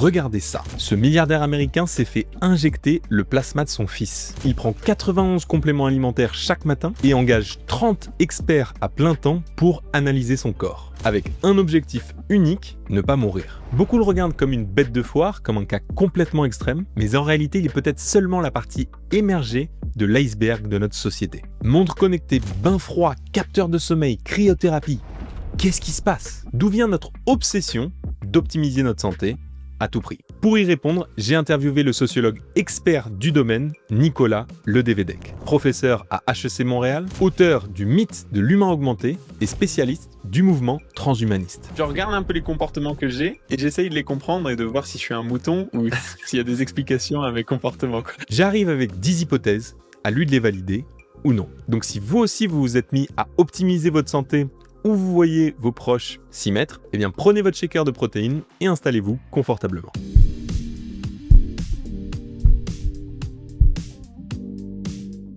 Regardez ça, ce milliardaire américain s'est fait injecter le plasma de son fils. Il prend 91 compléments alimentaires chaque matin et engage 30 experts à plein temps pour analyser son corps, avec un objectif unique, ne pas mourir. Beaucoup le regardent comme une bête de foire, comme un cas complètement extrême, mais en réalité il est peut-être seulement la partie émergée de l'iceberg de notre société. Montre connectée, bain froid, capteur de sommeil, cryothérapie. Qu'est-ce qui se passe? D'où vient notre obsession d'optimiser notre santé à tout prix? Pour y répondre, j'ai interviewé le sociologue expert du domaine, Nicolas Ledevedec, professeur à HEC Montréal, auteur du mythe de l'humain augmenté et spécialiste du mouvement transhumaniste. Je regarde un peu les comportements que j'ai et j'essaye de les comprendre et de voir si je suis un mouton ou s'il y a des explications à mes comportements. J'arrive avec 10 hypothèses, à lui de les valider ou non. Donc si vous aussi vous vous êtes mis à optimiser votre santé ou vous voyez vos proches s'y mettre, eh bien prenez votre shaker de protéines et installez-vous confortablement.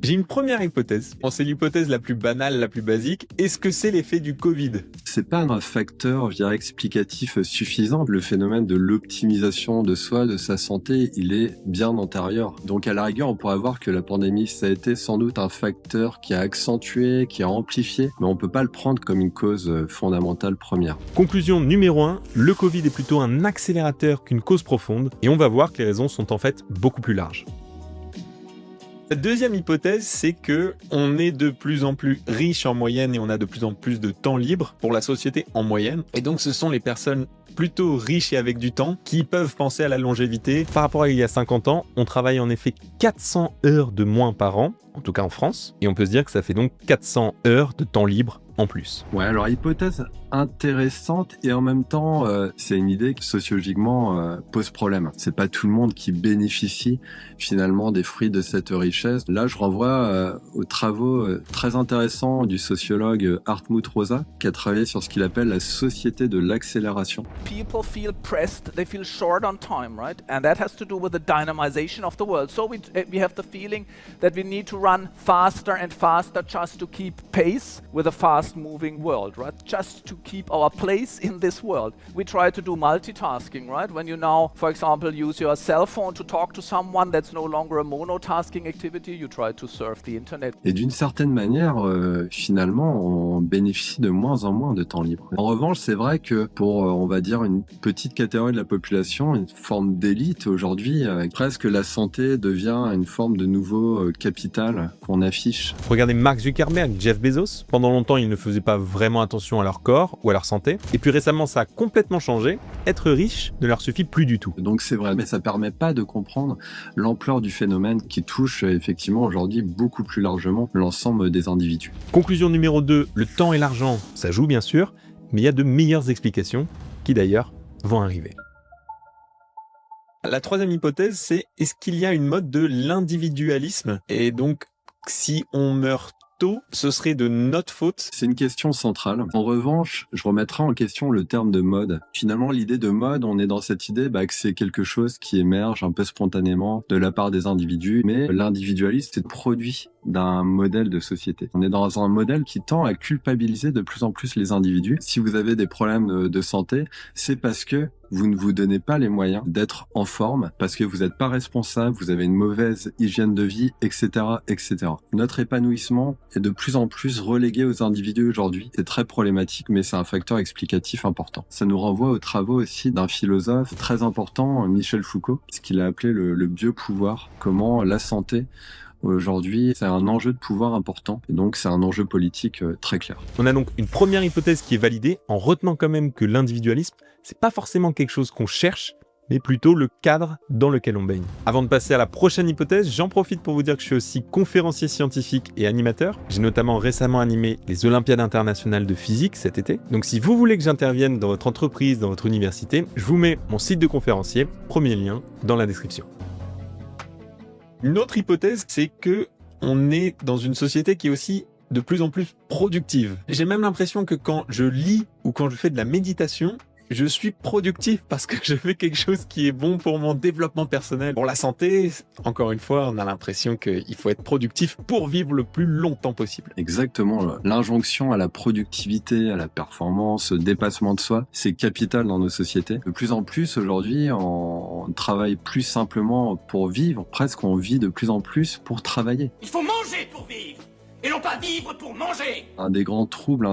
J'ai une première hypothèse. Bon, c'est l'hypothèse la plus banale, la plus basique. Est-ce que c'est l'effet du Covid? C'est pas un facteur, je dirais, explicatif suffisant. Le phénomène de l'optimisation de soi, de sa santé, il est bien antérieur. Donc à la rigueur, on pourrait voir que la pandémie, ça a été sans doute un facteur qui a accentué, qui a amplifié, mais on peut pas le prendre comme une cause fondamentale première. Conclusion numéro 1, le Covid est plutôt un accélérateur qu'une cause profonde, et on va voir que les raisons sont en fait beaucoup plus larges. La deuxième hypothèse, c'est que on est de plus en plus riche en moyenne et on a de plus en plus de temps libre pour la société en moyenne. Et donc ce sont les personnes plutôt riches et avec du temps qui peuvent penser à la longévité. Par rapport à il y a 50 ans, on travaille en effet 400 heures de moins par an, en tout cas en France, et on peut se dire que ça fait donc 400 heures de temps libre en plus. Ouais, alors hypothèse intéressante et en même temps, c'est une idée qui sociologiquement pose problème. C'est pas tout le monde qui bénéficie finalement des fruits de cette richesse. Là, je renvoie aux travaux très intéressants du sociologue Hartmut Rosa, qui a travaillé sur ce qu'il appelle la société de l'accélération. People feel pressed, they feel short on time, right? And that has to do with the dynamization of the world. So we have the feeling that we need to run faster and faster just to keep pace with a fast-moving world, right? Just to keep our place in this world. We try to do multitasking, right? When you now, for example, use your cell phone to talk to someone, that's no longer a monotasking activity, you try to surf the internet. Et d'une certaine manière, finalement, on bénéficie de moins en moins de temps libre. En revanche, c'est vrai que pour, on va dire, une petite catégorie de la population, une forme d'élite aujourd'hui, presque la santé devient une forme de nouveau capital qu'on affiche. Regardez Mark Zuckerberg, Jeff Bezos. Pendant longtemps, ils ne faisaient pas vraiment attention à leur corps ou à leur santé. Et puis récemment, ça a complètement changé. Être riche ne leur suffit plus du tout. Donc c'est vrai, mais ça permet pas de comprendre l'ampleur du phénomène qui touche effectivement aujourd'hui beaucoup plus largement l'ensemble des individus. Conclusion numéro 2, le temps et l'argent, ça joue bien sûr, mais il y a de meilleures explications qui d'ailleurs vont arriver. La troisième hypothèse, c'est est-ce qu'il y a une mode de l'individualisme? Et donc, si on meurt tôt, ce serait de notre faute? C'est une question centrale. En revanche, je remettrai en question le terme de mode. Finalement, l'idée de mode, on est dans cette idée que c'est quelque chose qui émerge un peu spontanément de la part des individus, mais l'individualisme, c'est le produit d'un modèle de société. On est dans un modèle qui tend à culpabiliser de plus en plus les individus. Si vous avez des problèmes de santé, c'est parce que vous ne vous donnez pas les moyens d'être en forme, parce que vous n'êtes pas responsable, vous avez une mauvaise hygiène de vie, etc., etc. Notre épanouissement est de plus en plus relégué aux individus aujourd'hui. C'est très problématique, mais c'est un facteur explicatif important. Ça nous renvoie aux travaux aussi d'un philosophe très important, Michel Foucault, ce qu'il a appelé le biopouvoir, comment la santé aujourd'hui, c'est un enjeu de pouvoir important, et donc c'est un enjeu politique très clair. On a donc une première hypothèse qui est validée, en retenant quand même que l'individualisme, c'est pas forcément quelque chose qu'on cherche, mais plutôt le cadre dans lequel on baigne. Avant de passer à la prochaine hypothèse, j'en profite pour vous dire que je suis aussi conférencier scientifique et animateur. J'ai notamment récemment animé les Olympiades internationales de physique cet été. Donc si vous voulez que j'intervienne dans votre entreprise, dans votre université, je vous mets mon site de conférencier, premier lien dans la description. Une autre hypothèse, c'est que on est dans une société qui est aussi de plus en plus productive. J'ai même l'impression que quand je lis ou quand je fais de la méditation, je suis productif parce que je fais quelque chose qui est bon pour mon développement personnel. Pour la santé, encore une fois, on a l'impression qu'il faut être productif pour vivre le plus longtemps possible. Exactement. L'injonction à la productivité, à la performance, au dépassement de soi, c'est capital dans nos sociétés. De plus en plus, aujourd'hui, on travaille plus simplement pour vivre. Presque, on vit de plus en plus pour travailler. Il faut manger pour vivre et non pas vivre pour manger. Un des grands troubles,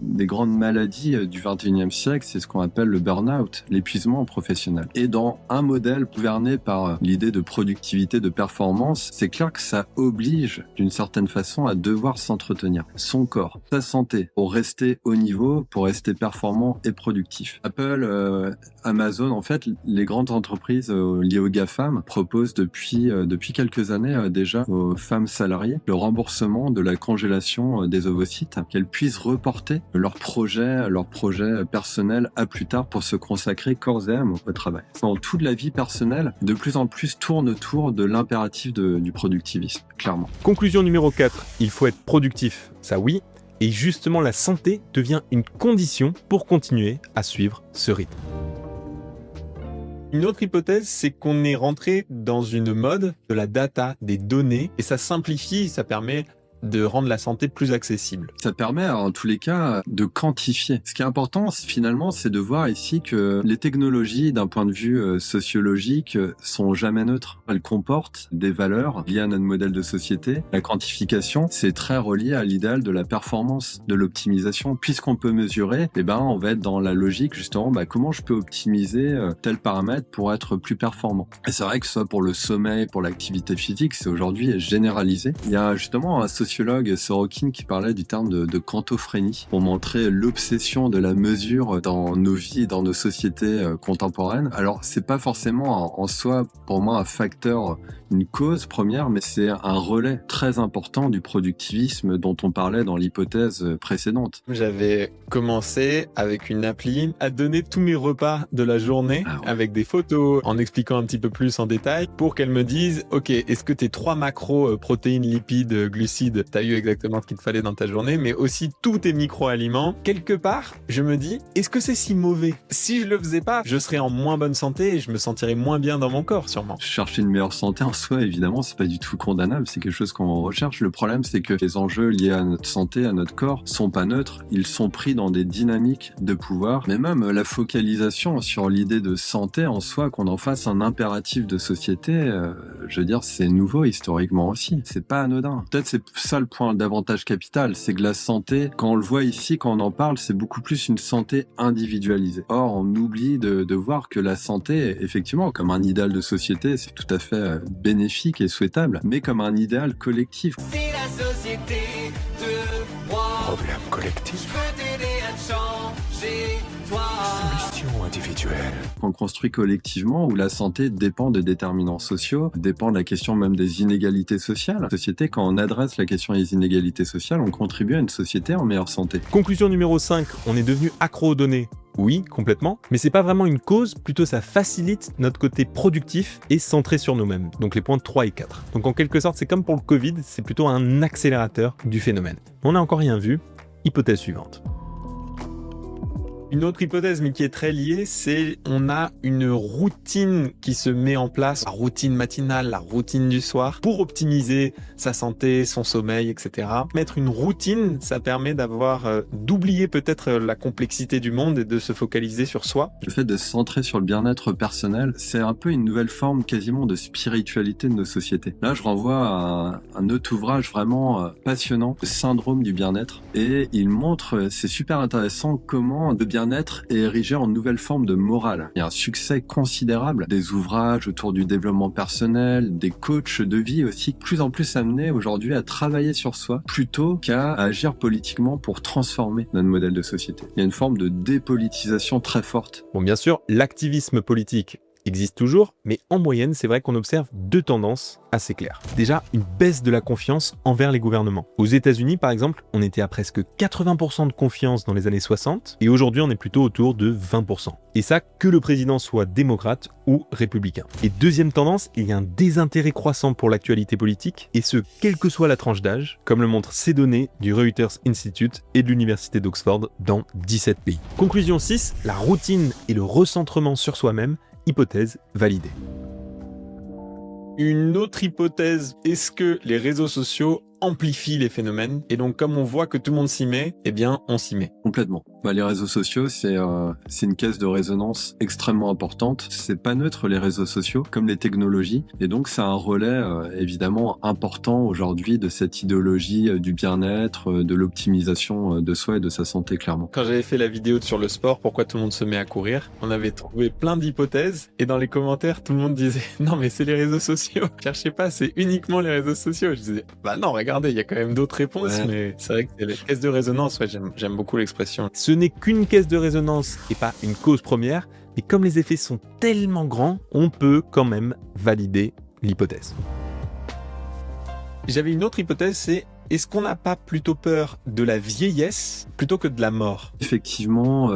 des grandes maladies du 21e siècle, c'est ce qu'on appelle le burn-out, l'épuisement professionnel. Et dans un modèle gouverné par l'idée de productivité, de performance, c'est clair que ça oblige d'une certaine façon à devoir s'entretenir. Son corps, sa santé, pour rester au niveau, pour rester performant et productif. Apple, Amazon, en fait, les grandes entreprises liées aux GAFAM proposent depuis quelques années déjà aux femmes salariées le remboursement de la congélation des ovocytes, qu'elles puissent reporter leurs projets personnels à plus tard pour se consacrer corps et âme au travail. Dans toute la vie personnelle, de plus en plus tourne autour de l'impératif du productivisme, clairement. Conclusion numéro 4, il faut être productif, ça oui, et justement la santé devient une condition pour continuer à suivre ce rythme. Une autre hypothèse, c'est qu'on est rentré dans une mode de la data, des données, et ça simplifie, ça permet de rendre la santé plus accessible. Ça permet en tous les cas de quantifier. Ce qui est important finalement, c'est de voir ici que les technologies d'un point de vue sociologique sont jamais neutres. Elles comportent des valeurs liées à notre modèle de société. La quantification, c'est très relié à l'idéal de la performance, de l'optimisation. Puisqu'on peut mesurer, on va être dans la logique justement, comment je peux optimiser tel paramètre pour être plus performant. Et c'est vrai que ça pour le sommeil, pour l'activité physique, c'est aujourd'hui généralisé. Il y a justement un sociologue Sorokin qui parlait du terme de quantophrénie pour montrer l'obsession de la mesure dans nos vies et dans nos sociétés contemporaines. Alors c'est pas forcément en soi pour moi un facteur, une cause première, mais c'est un relais très important du productivisme dont on parlait dans l'hypothèse précédente. J'avais commencé avec une appli à donner tous mes repas de la journée avec des photos en expliquant un petit peu plus en détail pour qu'elle me dise ok, est-ce que tes 3 macros protéines, lipides, glucides, t'as eu exactement ce qu'il te fallait dans ta journée, mais aussi tous tes micro-aliments. Quelque part, je me dis, est-ce que c'est si mauvais? Si je le faisais pas, je serais en moins bonne santé et je me sentirais moins bien dans mon corps, sûrement. Chercher une meilleure santé en soi, évidemment, c'est pas du tout condamnable, c'est quelque chose qu'on recherche. Le problème, c'est que les enjeux liés à notre santé, à notre corps, sont pas neutres. Ils sont pris dans des dynamiques de pouvoir, mais même la focalisation sur l'idée de santé en soi, qu'on en fasse un impératif de société, je veux dire, c'est nouveau historiquement aussi. C'est pas anodin. Peut-être c'est ça le point d'avantage capital, c'est que la santé, quand on le voit ici, quand on en parle, c'est beaucoup plus une santé individualisée. Or, on oublie de voir que la santé, effectivement, comme un idéal de société, c'est tout à fait bénéfique et souhaitable, mais comme un idéal collectif. C'est la société de moi. Problème collectif. Je peux t'aider à te changer, toi. Solution individuelle. On construit collectivement où la santé dépend de déterminants sociaux, dépend de la question même des inégalités sociales. La société, quand on adresse la question des inégalités sociales, on contribue à une société en meilleure santé. Conclusion numéro 5, on est devenu accro aux données. Oui, complètement, mais c'est pas vraiment une cause, plutôt ça facilite notre côté productif et centré sur nous-mêmes, donc les points 3 et 4. Donc en quelque sorte, c'est comme pour le Covid, c'est plutôt un accélérateur du phénomène. On n'a encore rien vu, hypothèse suivante. Une autre hypothèse, mais qui est très liée, c'est on a une routine qui se met en place, la routine matinale, la routine du soir, pour optimiser sa santé, son sommeil, etc. Mettre une routine, ça permet d'oublier peut-être la complexité du monde et de se focaliser sur soi. Le fait de se centrer sur le bien-être personnel, c'est un peu une nouvelle forme quasiment de spiritualité de nos sociétés. Là, je renvoie à un autre ouvrage vraiment passionnant, le syndrome du bien-être, et il montre, c'est super intéressant, comment le bien-être est érigé en nouvelle forme de morale. Il y a un succès considérable des ouvrages autour du développement personnel, des coachs de vie aussi, de plus en plus amenés aujourd'hui à travailler sur soi plutôt qu'à agir politiquement pour transformer notre modèle de société. Il y a une forme de dépolitisation très forte. Bon, bien sûr, l'activisme politique existe toujours, mais en moyenne, c'est vrai qu'on observe deux tendances assez claires. Déjà, une baisse de la confiance envers les gouvernements. Aux États-Unis, par exemple, on était à presque 80% de confiance dans les années 60, et aujourd'hui, on est plutôt autour de 20%. Et ça, que le président soit démocrate ou républicain. Et deuxième tendance, il y a un désintérêt croissant pour l'actualité politique, et ce, quelle que soit la tranche d'âge, comme le montrent ces données du Reuters Institute et de l'Université d'Oxford dans 17 pays. Conclusion 6, la routine et le recentrement sur soi-même, hypothèse validée. Une autre hypothèse, est-ce que les réseaux sociaux amplifient les phénomènes? Et donc, comme on voit que tout le monde s'y met, eh bien, on s'y met. Complètement. Les réseaux sociaux, c'est une caisse de résonance extrêmement importante. C'est pas neutre, les réseaux sociaux, comme les technologies. Et donc, c'est un relais, évidemment, important aujourd'hui de cette idéologie du bien-être, de l'optimisation de soi et de sa santé, clairement. Quand j'avais fait la vidéo sur le sport, pourquoi tout le monde se met à courir, on avait trouvé plein d'hypothèses. Et dans les commentaires, tout le monde disait « Non, mais c'est les réseaux sociaux. Cherchez pas, c'est uniquement les réseaux sociaux. » Je disais « Bah non, regardez, il y a quand même d'autres réponses. Ouais. » Mais c'est vrai que c'est les caisses de résonance. Ouais, j'aime beaucoup l'expression. Ce n'est qu'une caisse de résonance et pas une cause première, mais comme les effets sont tellement grands, on peut quand même valider l'hypothèse. J'avais une autre hypothèse, c'est est-ce qu'on n'a pas plutôt peur de la vieillesse plutôt que de la mort? Effectivement,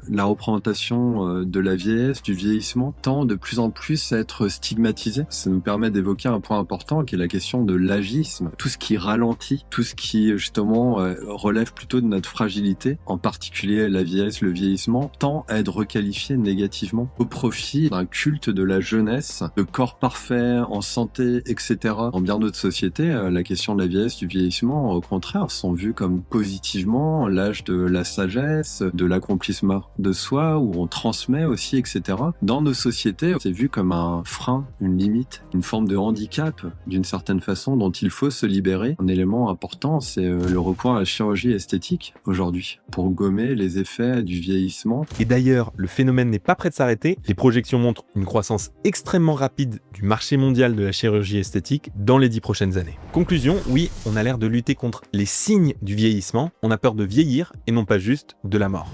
la représentation de la vieillesse, du vieillissement, tend de plus en plus à être stigmatisée. Ça nous permet d'évoquer un point important qui est la question de l'agisme. Tout ce qui ralentit, tout ce qui justement relève plutôt de notre fragilité, en particulier la vieillesse, le vieillissement, tend à être requalifié négativement au profit d'un culte de la jeunesse, de corps parfait, en santé, etc. Dans bien d'autres sociétés, la question de la vieillesse, du vieillissement, au contraire, sont vus comme positivement l'âge de la sagesse, de l'accomplissement de soi, où on transmet aussi, etc. Dans nos sociétés, c'est vu comme un frein, une limite, une forme de handicap, d'une certaine façon, dont il faut se libérer. Un élément important, c'est le recours à la chirurgie esthétique, aujourd'hui, pour gommer les effets du vieillissement. Et d'ailleurs, le phénomène n'est pas prêt de s'arrêter. Les projections montrent une croissance extrêmement rapide du marché mondial de la chirurgie esthétique dans les 10 prochaines années. Conclusion, oui, on a l'air de lutter contre les signes du vieillissement, on a peur de vieillir et non pas juste de la mort.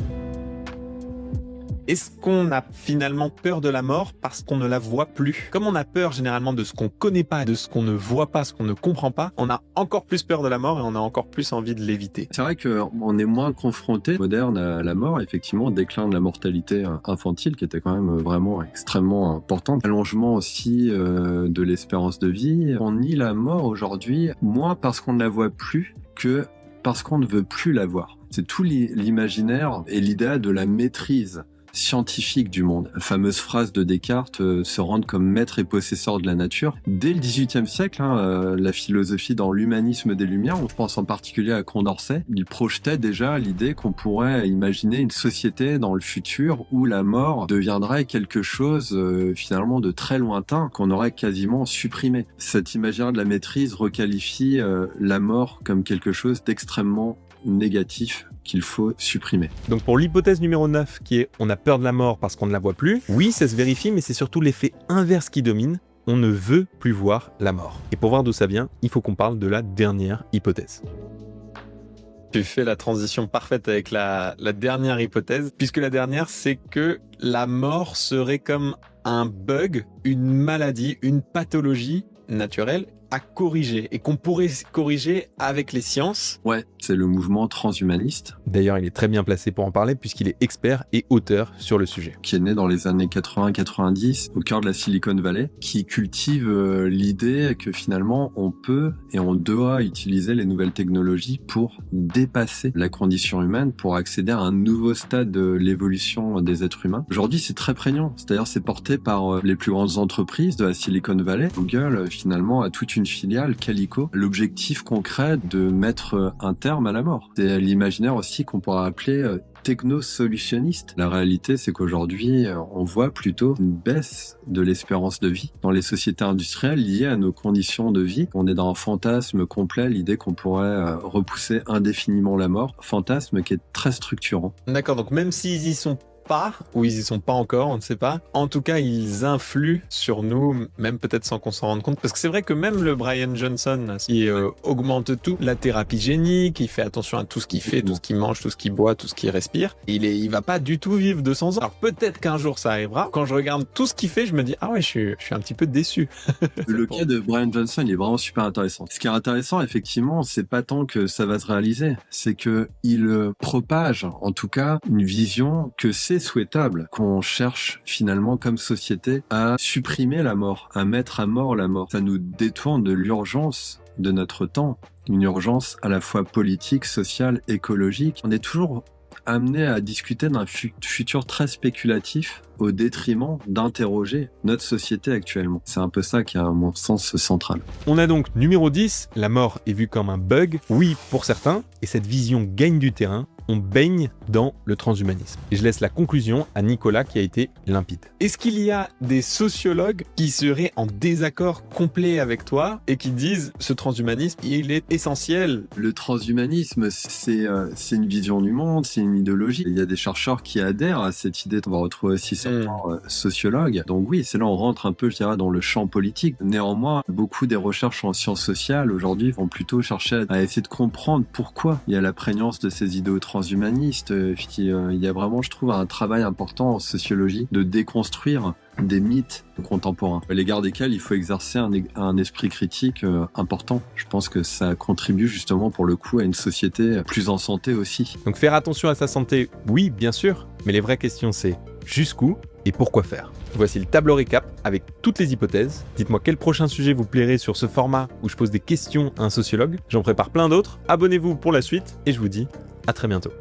Est-ce qu'on a finalement peur de la mort parce qu'on ne la voit plus? Comme on a peur généralement de ce qu'on connaît pas, de ce qu'on ne voit pas, ce qu'on ne comprend pas, on a encore plus peur de la mort et on a encore plus envie de l'éviter. C'est vrai qu'on est moins confronté, moderne, à la mort, effectivement, déclin de la mortalité infantile qui était quand même vraiment extrêmement importante. Allongement aussi de l'espérance de vie. On nie la mort aujourd'hui, moins parce qu'on ne la voit plus que parce qu'on ne veut plus la voir. C'est tout l'imaginaire et l'idéal de la maîtrise scientifique du monde. La fameuse phrase de Descartes, se rendre comme maître et possesseur de la nature. Dès le XVIIIe siècle, la philosophie dans l'humanisme des Lumières, on pense en particulier à Condorcet, il projetait déjà l'idée qu'on pourrait imaginer une société dans le futur où la mort deviendrait quelque chose finalement de très lointain, qu'on aurait quasiment supprimé. Cet imaginaire de la maîtrise requalifie la mort comme quelque chose d'extrêmement négatif qu'il faut supprimer. Donc pour l'hypothèse numéro 9 qui est on a peur de la mort parce qu'on ne la voit plus, oui ça se vérifie mais c'est surtout l'effet inverse qui domine, on ne veut plus voir la mort. Et pour voir d'où ça vient, il faut qu'on parle de la dernière hypothèse. Tu fais la transition parfaite avec la dernière hypothèse, puisque la dernière c'est que la mort serait comme un bug, une maladie, une pathologie naturelle à corriger et qu'on pourrait corriger avec les sciences. Ouais, c'est le mouvement transhumaniste. D'ailleurs, il est très bien placé pour en parler puisqu'il est expert et auteur sur le sujet. Qui est né dans les années 80-90 au cœur de la Silicon Valley, qui cultive l'idée que finalement on peut et on doit utiliser les nouvelles technologies pour dépasser la condition humaine, pour accéder à un nouveau stade de l'évolution des êtres humains. Aujourd'hui, c'est très prégnant. C'est-à-dire, c'est porté par les plus grandes entreprises de la Silicon Valley. Google, finalement, a toute une filiale, Calico. L'objectif concret de mettre un terme à la mort. C'est l'imaginaire aussi qu'on pourrait appeler techno-solutionniste. La réalité, c'est qu'aujourd'hui, on voit plutôt une baisse de l'espérance de vie dans les sociétés industrielles liées à nos conditions de vie. On est dans un fantasme complet, l'idée qu'on pourrait repousser indéfiniment la mort. Fantasme qui est très structurant. D'accord, donc même s'ils y sont pas, ou ils y sont pas encore, on ne sait pas. En tout cas, ils influent sur nous, même peut-être sans qu'on s'en rende compte. Parce que c'est vrai que même le Brian Johnson, qui augmente tout, la thérapie génique, il fait attention à tout ce qu'il fait, tout ce qu'il mange, tout ce qu'il boit, tout ce qu'il respire, il va pas du tout vivre 200 ans. Alors peut-être qu'un jour ça arrivera. Quand je regarde tout ce qu'il fait, je me dis, ah ouais, je suis un petit peu déçu. Le cas de Brian Johnson, il est vraiment super intéressant. Ce qui est intéressant, effectivement, c'est pas tant que ça va se réaliser, c'est que il propage, en tout cas, une vision que c'est souhaitable, qu'on cherche finalement comme société à supprimer la mort, à mettre à mort la mort. Ça nous détourne de l'urgence de notre temps, une urgence à la fois politique, sociale, écologique. On est toujours amené à discuter d'un futur très spéculatif au détriment d'interroger notre société actuellement. C'est un peu ça qui est, à mon sens, central. On a donc numéro 10, la mort est vue comme un bug, oui pour certains, et cette vision gagne du terrain, on baigne dans le transhumanisme. Et je laisse la conclusion à Nicolas qui a été limpide. Est-ce qu'il y a des sociologues qui seraient en désaccord complet avec toi et qui disent ce transhumanisme, il est essentiel? Le transhumanisme, c'est une vision du monde, c'est une idéologie. Il y a des chercheurs qui adhèrent à cette idée. On va retrouver aussi certains sociologues. Donc oui, c'est là on rentre un peu, je dirais, dans le champ politique. Néanmoins, beaucoup des recherches en sciences sociales aujourd'hui vont plutôt chercher à essayer de comprendre pourquoi il y a la prégnance de ces idéaux transhumanistes. Il y a vraiment, je trouve, un travail important en sociologie de déconstruire des mythes contemporains, à l'égard desquels il faut exercer un esprit critique important. Je pense que ça contribue justement pour le coup à une société plus en santé aussi. Donc faire attention à sa santé, oui, bien sûr, mais les vraies questions c'est jusqu'où et pourquoi faire. Voici le tableau récap avec toutes les hypothèses. Dites-moi quel prochain sujet vous plairait sur ce format où je pose des questions à un sociologue. J'en prépare plein d'autres. Abonnez-vous pour la suite et je vous dis à très bientôt.